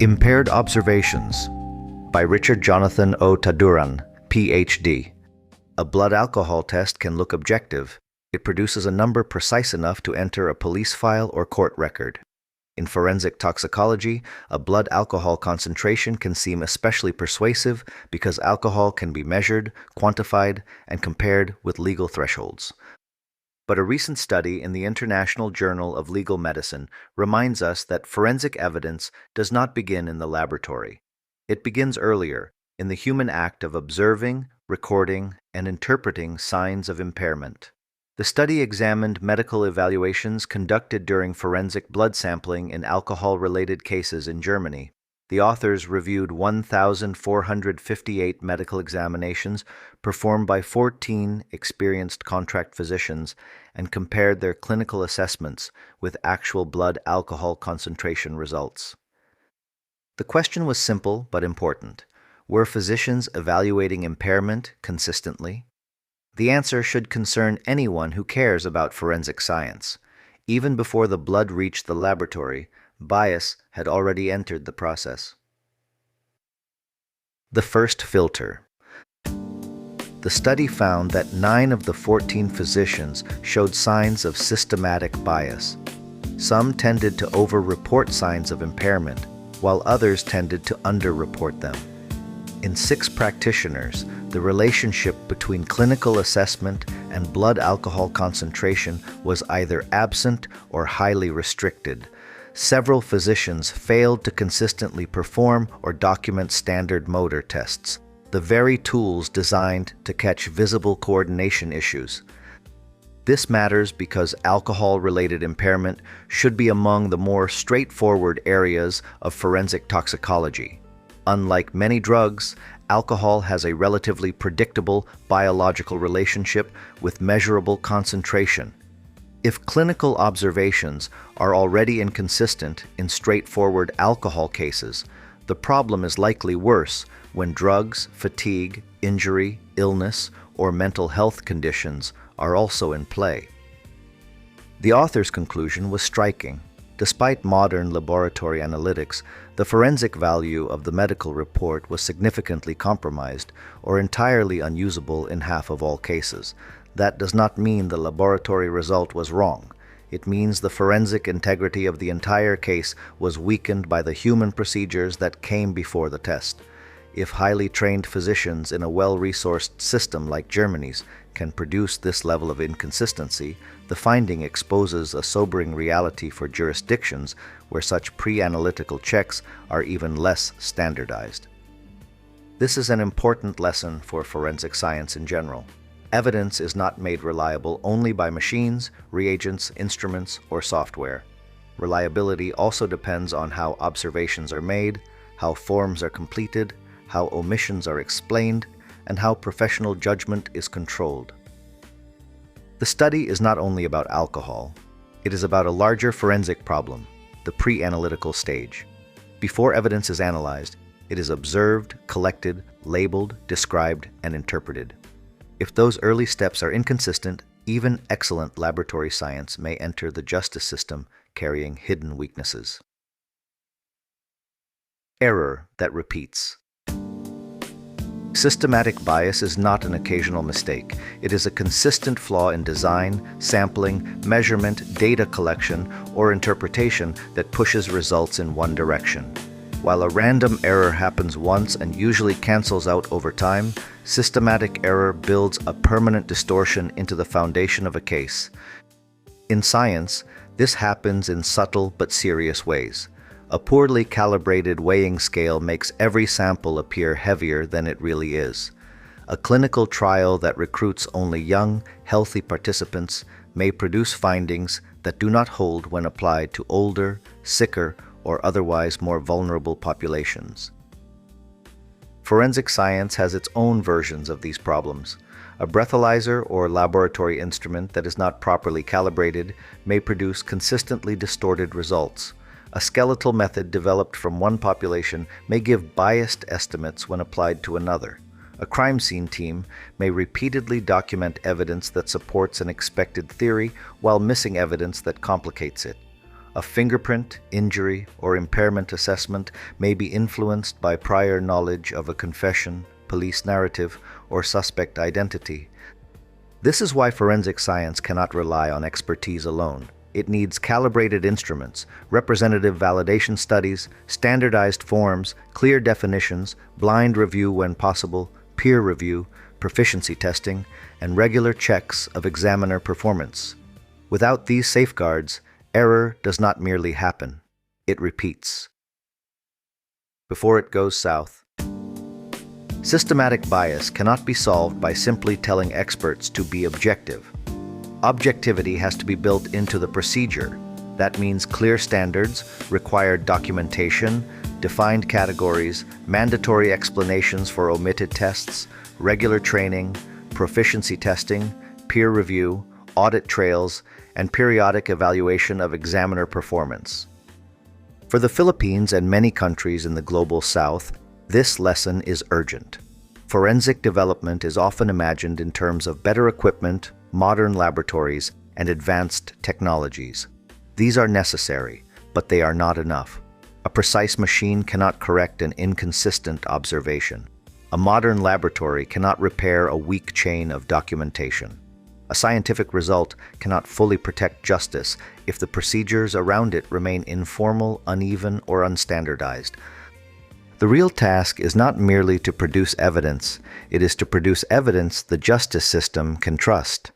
Impaired Observations by Richard Jonathan O. Taduran, Ph.D. A blood alcohol test can look objective. It produces a number precise enough to enter a police file or court record. In forensic toxicology, a blood alcohol concentration can seem especially persuasive because alcohol can be measured, quantified, and compared with legal thresholds. But a recent study in the International Journal of Legal Medicine reminds us that forensic evidence does not begin in the laboratory. It begins earlier, in the human act of observing, recording, and interpreting signs of impairment. The study examined medical evaluations conducted during forensic blood sampling in alcohol-related cases in Germany. The authors reviewed 1,458 medical examinations performed by 14 experienced contract physicians and compared their clinical assessments with actual blood alcohol concentration results. The question was simple but important. Were physicians evaluating impairment consistently? The answer should concern anyone who cares about forensic science. Even before the blood reached the laboratory, bias had already entered the process. The first filter. The study found that 9 of the 14 physicians showed signs of systematic bias. Some tended to overreport signs of impairment, while others tended to underreport them. In 6 practitioners, the relationship between clinical assessment and blood alcohol concentration was either absent or highly restricted. Several physicians failed to consistently perform or document standard motor tests, the very tools designed to catch visible coordination issues. This matters because alcohol-related impairment should be among the more straightforward areas of forensic toxicology. Unlike many drugs, alcohol has a relatively predictable biological relationship with measurable concentration. If clinical observations are already inconsistent in straightforward alcohol cases, the problem is likely worse when drugs, fatigue, injury, illness, or mental health conditions are also in play. The author's conclusion was striking. Despite modern laboratory analytics, the forensic value of the medical report was significantly compromised or entirely unusable in half of all cases. That does not mean the laboratory result was wrong. It means the forensic integrity of the entire case was weakened by the human procedures that came before the test. If highly trained physicians in a well-resourced system like Germany's can produce this level of inconsistency, the finding exposes a sobering reality for jurisdictions where such pre-analytical checks are even less standardized. This is an important lesson for forensic science in general. Evidence is not made reliable only by machines, reagents, instruments, or software. Reliability also depends on how observations are made, how forms are completed, how omissions are explained, and how professional judgment is controlled. The study is not only about alcohol. It is about a larger forensic problem, the pre-analytical stage. Before evidence is analyzed, it is observed, collected, labeled, described, and interpreted. If those early steps are inconsistent, even excellent laboratory science may enter the justice system carrying hidden weaknesses. Error that repeats. Systematic bias is not an occasional mistake. It is a consistent flaw in design, sampling, measurement, data collection, or interpretation that pushes results in one direction. While a random error happens once and usually cancels out over time, systematic error builds a permanent distortion into the foundation of a case. In science, this happens in subtle but serious ways. A poorly calibrated weighing scale makes every sample appear heavier than it really is. A clinical trial that recruits only young, healthy participants may produce findings that do not hold when applied to older, sicker, or otherwise more vulnerable populations. Forensic science has its own versions of these problems. A breathalyzer or laboratory instrument that is not properly calibrated may produce consistently distorted results. A skeletal method developed from one population may give biased estimates when applied to another. A crime scene team may repeatedly document evidence that supports an expected theory while missing evidence that complicates it. A fingerprint, injury, or impairment assessment may be influenced by prior knowledge of a confession, police narrative, or suspect identity. This is why forensic science cannot rely on expertise alone. It needs calibrated instruments, representative validation studies, standardized forms, clear definitions, blind review when possible, peer review, proficiency testing, and regular checks of examiner performance. Without these safeguards, error does not merely happen, it repeats. Before it goes south. Systematic bias cannot be solved by simply telling experts to be objective. Objectivity has to be built into the procedure. That means clear standards, required documentation, defined categories, mandatory explanations for omitted tests, regular training, proficiency testing, peer review, audit trails, and periodic evaluation of examiner performance. For the Philippines and many countries in the global south, this lesson is urgent. Forensic development is often imagined in terms of better equipment, modern laboratories, and advanced technologies. These are necessary, but they are not enough. A precise machine cannot correct an inconsistent observation. A modern laboratory cannot repair a weak chain of documentation. A scientific result cannot fully protect justice if the procedures around it remain informal, uneven, or unstandardized. The real task is not merely to produce evidence, it is to produce evidence the justice system can trust.